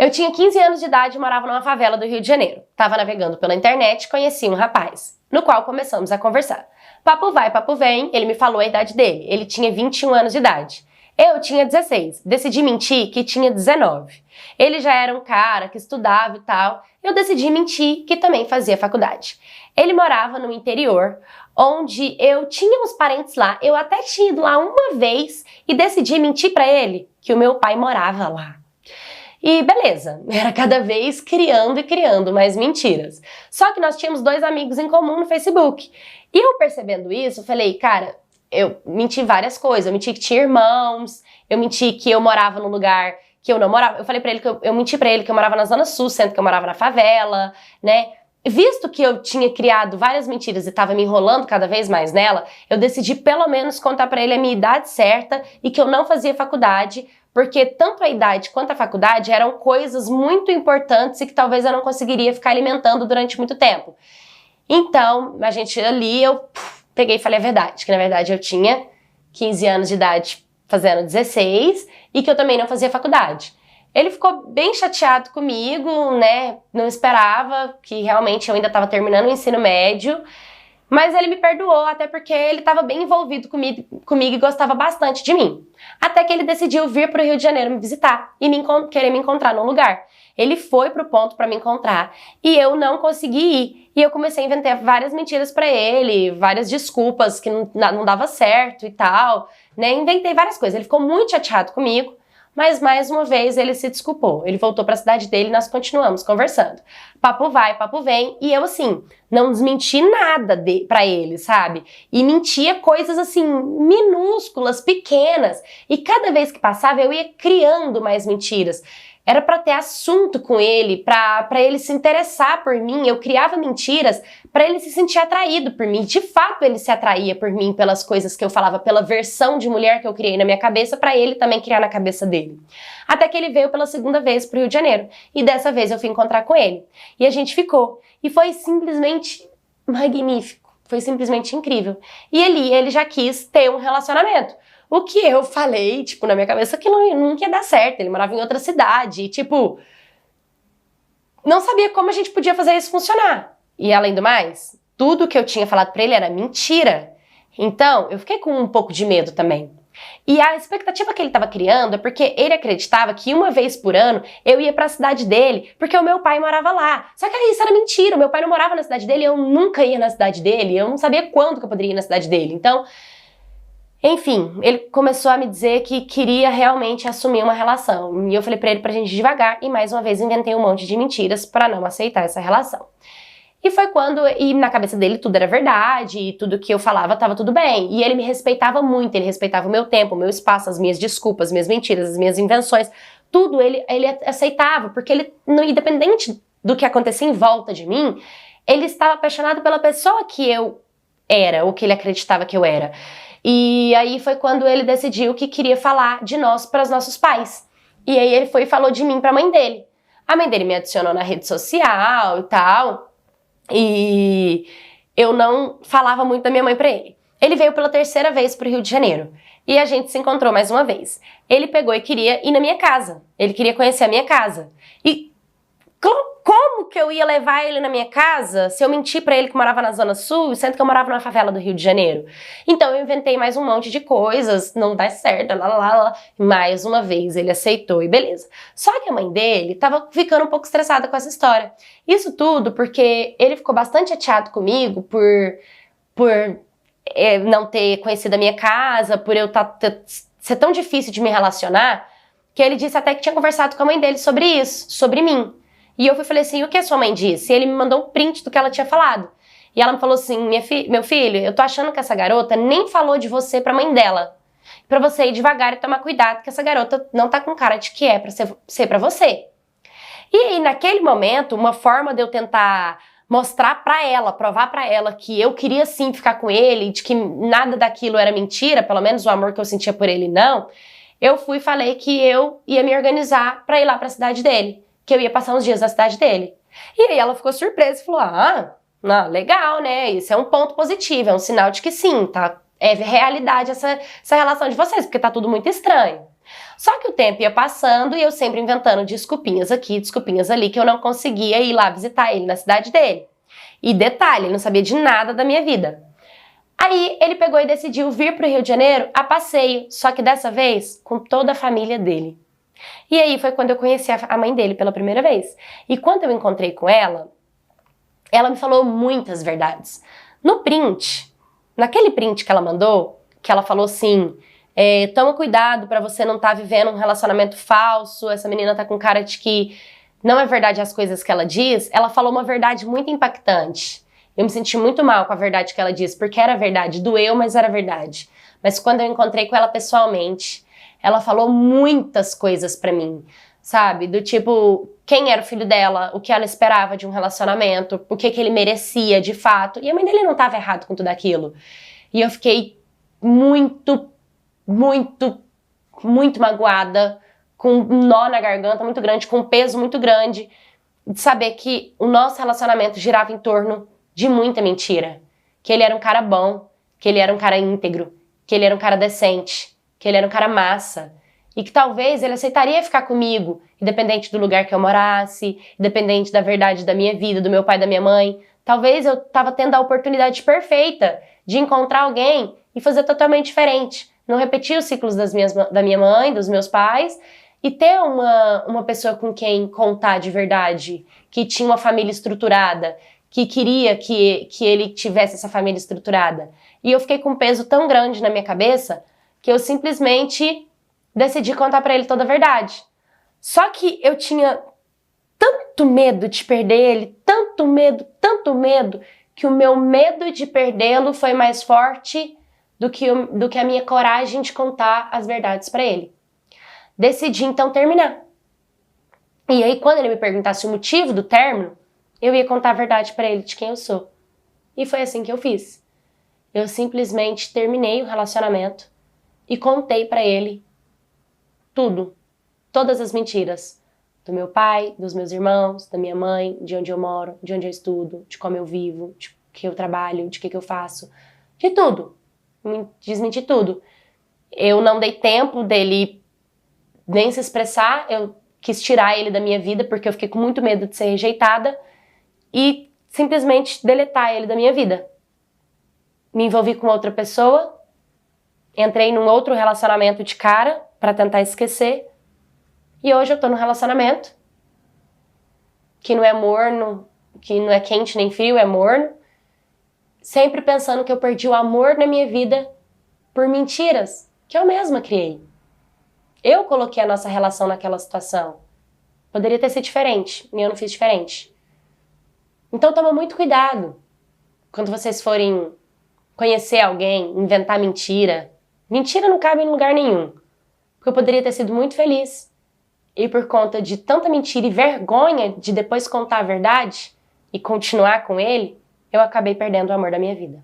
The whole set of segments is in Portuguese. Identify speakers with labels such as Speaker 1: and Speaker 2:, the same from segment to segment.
Speaker 1: Eu tinha 15 anos de idade e morava numa favela do Rio de Janeiro. Tava navegando pela internet e conheci um rapaz, no qual começamos a conversar. Papo vai, papo vem, ele me falou a idade dele. Ele tinha 21 anos de idade. Eu tinha 16. Decidi mentir que tinha 19. Ele já era um cara que estudava e tal. Eu decidi mentir que também fazia faculdade. Ele morava no interior, onde eu tinha uns parentes lá. Eu até tinha ido lá uma vez e decidi mentir pra ele que o meu pai morava lá. E beleza, era cada vez criando e criando mais mentiras. Só que nós tínhamos 2 amigos em comum no Facebook. E eu percebendo isso, falei, cara, eu menti várias coisas. Eu menti que tinha irmãos, eu menti que eu morava num lugar que eu não morava. Eu falei pra ele que eu menti pra ele que eu morava na Zona Sul, sendo que eu morava na favela, né? Visto que eu tinha criado várias mentiras e tava me enrolando cada vez mais nela, eu decidi pelo menos contar pra ele a minha idade certa e que eu não fazia faculdade, porque tanto a idade quanto a faculdade eram coisas muito importantes e que talvez eu não conseguiria ficar alimentando durante muito tempo. Então, a gente ali, eu peguei e falei a verdade, que na verdade eu tinha 15 anos de idade fazendo 16 e que eu também não fazia faculdade. Ele ficou bem chateado comigo, né, não esperava que realmente eu ainda estava terminando o ensino médio, mas ele me perdoou, até porque ele estava bem envolvido comigo e gostava bastante de mim. Até que ele decidiu vir para o Rio de Janeiro me visitar e querer me encontrar num lugar. Ele foi pro ponto para me encontrar e eu não consegui ir. E eu comecei a inventar várias mentiras para ele, várias desculpas que não dava certo e tal, né? Inventei várias coisas. Ele ficou muito chateado comigo. Mas mais uma vez ele se desculpou. Ele voltou para a cidade dele e nós continuamos conversando. Papo vai, papo vem. E eu, assim, não desmenti nada pra ele, sabe? E mentia coisas, assim, minúsculas, pequenas. E cada vez que passava eu ia criando mais mentiras. Era para ter assunto com ele, para ele se interessar por mim. Eu criava mentiras para ele se sentir atraído por mim. De fato, ele se atraía por mim pelas coisas que eu falava, pela versão de mulher que eu criei na minha cabeça, para ele também criar na cabeça dele. Até que ele veio pela segunda vez pro Rio de Janeiro. E dessa vez eu fui encontrar com ele. E a gente ficou. E foi simplesmente magnífico. Foi simplesmente incrível. E ele já quis ter um relacionamento. O que eu falei, tipo, na minha cabeça que nunca ia dar certo. Ele morava em outra cidade e, tipo, não sabia como a gente podia fazer isso funcionar. E além do mais, tudo que eu tinha falado pra ele era mentira. Então, eu fiquei com um pouco de medo também. E a expectativa que ele estava criando é porque ele acreditava que uma vez por ano eu ia pra cidade dele, porque o meu pai morava lá. Só que isso era mentira, o meu pai não morava na cidade dele, eu nunca ia na cidade dele, eu não sabia quando que eu poderia ir na cidade dele. Então, enfim, ele começou a me dizer que queria realmente assumir uma relação. E eu falei pra ele pra gente ir devagar e mais uma vez inventei um monte de mentiras pra não aceitar essa relação. E foi e na cabeça dele tudo era verdade, e tudo que eu falava tava tudo bem. E ele me respeitava muito, ele respeitava o meu tempo, o meu espaço, as minhas desculpas, as minhas mentiras, as minhas invenções. Tudo ele aceitava, porque ele, independente do que acontecia em volta de mim, ele estava apaixonado pela pessoa que eu era, ou que ele acreditava que eu era. E aí foi quando ele decidiu que queria falar de nós para os nossos pais. E aí ele foi e falou de mim para a mãe dele. A mãe dele me adicionou na rede social e tal. E eu não falava muito da minha mãe para ele. Ele veio pela 3ª vez pro Rio de Janeiro. E a gente se encontrou mais uma vez. Ele pegou e queria ir na minha casa. Ele queria conhecer a minha casa. E como que eu ia levar ele na minha casa se eu menti pra ele que morava na Zona Sul, sendo que eu morava na favela do Rio de Janeiro? Então eu inventei mais um monte de coisas, não dá certo, Mais uma vez ele aceitou e beleza. Só que a mãe dele tava ficando um pouco estressada com essa história. Isso tudo porque ele ficou bastante chateado comigo por não ter conhecido a minha casa, por eu ser tão difícil de me relacionar, que ele disse até que tinha conversado com a mãe dele sobre isso, sobre mim. E eu falei assim, o que a sua mãe disse? E ele me mandou um print do que ela tinha falado. E ela me falou assim, meu filho, eu tô achando que essa garota nem falou de você pra mãe dela. Pra você ir devagar e tomar cuidado, que essa garota não tá com cara de que é pra ser pra você. E aí, naquele momento, uma forma de eu tentar mostrar pra ela, provar pra ela que eu queria sim ficar com ele, de que nada daquilo era mentira, pelo menos o amor que eu sentia por ele não, eu fui e falei que eu ia me organizar pra ir lá pra cidade dele. Que eu ia passar uns dias na cidade dele. E aí ela ficou surpresa e falou, não, legal, né? Isso é um ponto positivo, é um sinal de que sim, tá? É realidade essa relação de vocês, porque tá tudo muito estranho. Só que o tempo ia passando e eu sempre inventando desculpinhas aqui, desculpinhas ali, que eu não conseguia ir lá visitar ele na cidade dele. E detalhe, ele não sabia de nada da minha vida. Aí ele pegou e decidiu vir para o Rio de Janeiro a passeio, só que dessa vez com toda a família dele. E aí foi quando eu conheci a mãe dele pela primeira vez. E quando eu encontrei com ela me falou muitas verdades. No print, naquele print que ela mandou, que ela falou assim, toma cuidado para você não estar vivendo um relacionamento falso, essa menina tá com cara de que não é verdade as coisas que ela diz, ela falou uma verdade muito impactante. Eu me senti muito mal com a verdade que ela disse, porque era verdade, doeu, mas era verdade. Mas quando eu encontrei com ela pessoalmente, ela falou muitas coisas pra mim, sabe? Do tipo, quem era o filho dela, o que ela esperava de um relacionamento, o que ele merecia de fato. E a mãe dele não estava errado com tudo aquilo. E eu fiquei muito magoada, com um nó na garganta muito grande, com um peso muito grande, de saber que o nosso relacionamento girava em torno de muita mentira. Que ele era um cara bom, que ele era um cara íntegro, que ele era um cara decente, que ele era um cara massa. E que talvez ele aceitaria ficar comigo, independente do lugar que eu morasse, independente da verdade da minha vida, do meu pai e da minha mãe. Talvez eu tava tendo a oportunidade perfeita de encontrar alguém e fazer totalmente diferente. Não repetir os ciclos da minha mãe, dos meus pais, e ter uma pessoa com quem contar de verdade, que tinha uma família estruturada, que queria que ele tivesse essa família estruturada. E eu fiquei com um peso tão grande na minha cabeça que eu simplesmente decidi contar pra ele toda a verdade. Só que eu tinha tanto medo de perder ele, tanto medo, que o meu medo de perdê-lo foi mais forte do que a minha coragem de contar as verdades pra ele. Decidi então terminar. E aí quando ele me perguntasse o motivo do término, eu ia contar a verdade pra ele de quem eu sou. E foi assim que eu fiz. Eu simplesmente terminei o relacionamento e contei pra ele tudo. Todas as mentiras. Do meu pai, dos meus irmãos, da minha mãe, de onde eu moro, de onde eu estudo, de como eu vivo, de que eu trabalho, de que eu faço. De tudo. Desmenti tudo. Eu não dei tempo dele nem se expressar, eu quis tirar ele da minha vida porque eu fiquei com muito medo de ser rejeitada e simplesmente deletar ele da minha vida. Me envolvi com outra pessoa, entrei num outro relacionamento de cara pra tentar esquecer e hoje eu tô num relacionamento que não é morno, que não é quente nem frio, é morno, sempre pensando que eu perdi o amor na minha vida por mentiras que eu mesma criei. Eu coloquei a nossa relação naquela situação. Poderia ter sido diferente, e eu não fiz diferente. Então toma muito cuidado quando vocês forem conhecer alguém, inventar mentira. Mentira não cabe em lugar nenhum. Porque eu poderia ter sido muito feliz. E por conta de tanta mentira e vergonha de depois contar a verdade e continuar com ele, eu acabei perdendo o amor da minha vida.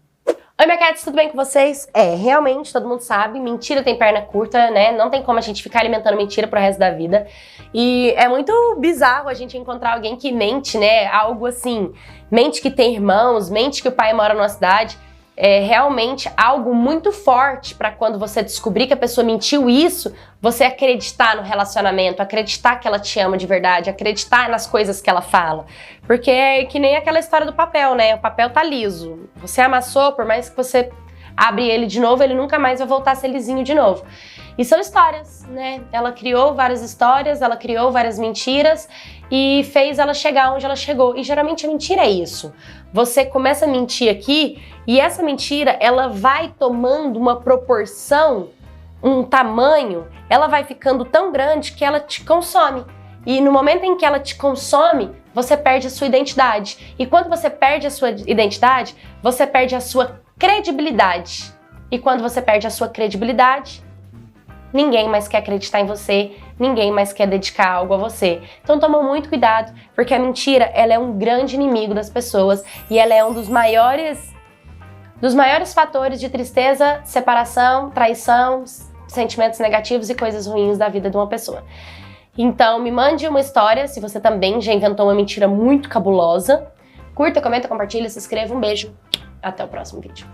Speaker 1: Oi, minha cats, tudo bem com vocês? Realmente, todo mundo sabe, mentira tem perna curta, né? Não tem como a gente ficar alimentando mentira pro resto da vida. E é muito bizarro a gente encontrar alguém que mente, né? Algo assim, mente que tem irmãos, mente que o pai mora numa cidade. É realmente algo muito forte pra quando você descobrir que a pessoa mentiu isso, você acreditar no relacionamento, acreditar que ela te ama de verdade, acreditar nas coisas que ela fala. Porque é que nem aquela história do papel, né? O papel tá liso. Você amassou, por mais que você abre ele de novo, ele nunca mais vai voltar a ser lisinho de novo. E são histórias, né? Ela criou várias histórias, ela criou várias mentiras e fez ela chegar onde ela chegou. E geralmente a mentira é isso. Você começa a mentir aqui e essa mentira, ela vai tomando uma proporção, um tamanho, ela vai ficando tão grande que ela te consome. E no momento em que ela te consome, você perde a sua identidade. E quando você perde a sua identidade, você perde a sua credibilidade. E quando você perde a sua credibilidade, ninguém mais quer acreditar em você, ninguém mais quer dedicar algo a você. Então toma muito cuidado, porque a mentira, ela é um grande inimigo das pessoas e ela é um dos maiores fatores de tristeza, separação, traição, sentimentos negativos e coisas ruins da vida de uma pessoa. Então me mande uma história, se você também já inventou uma mentira muito cabulosa. Curta, comenta, compartilha, se inscreva. Um beijo, até o próximo vídeo.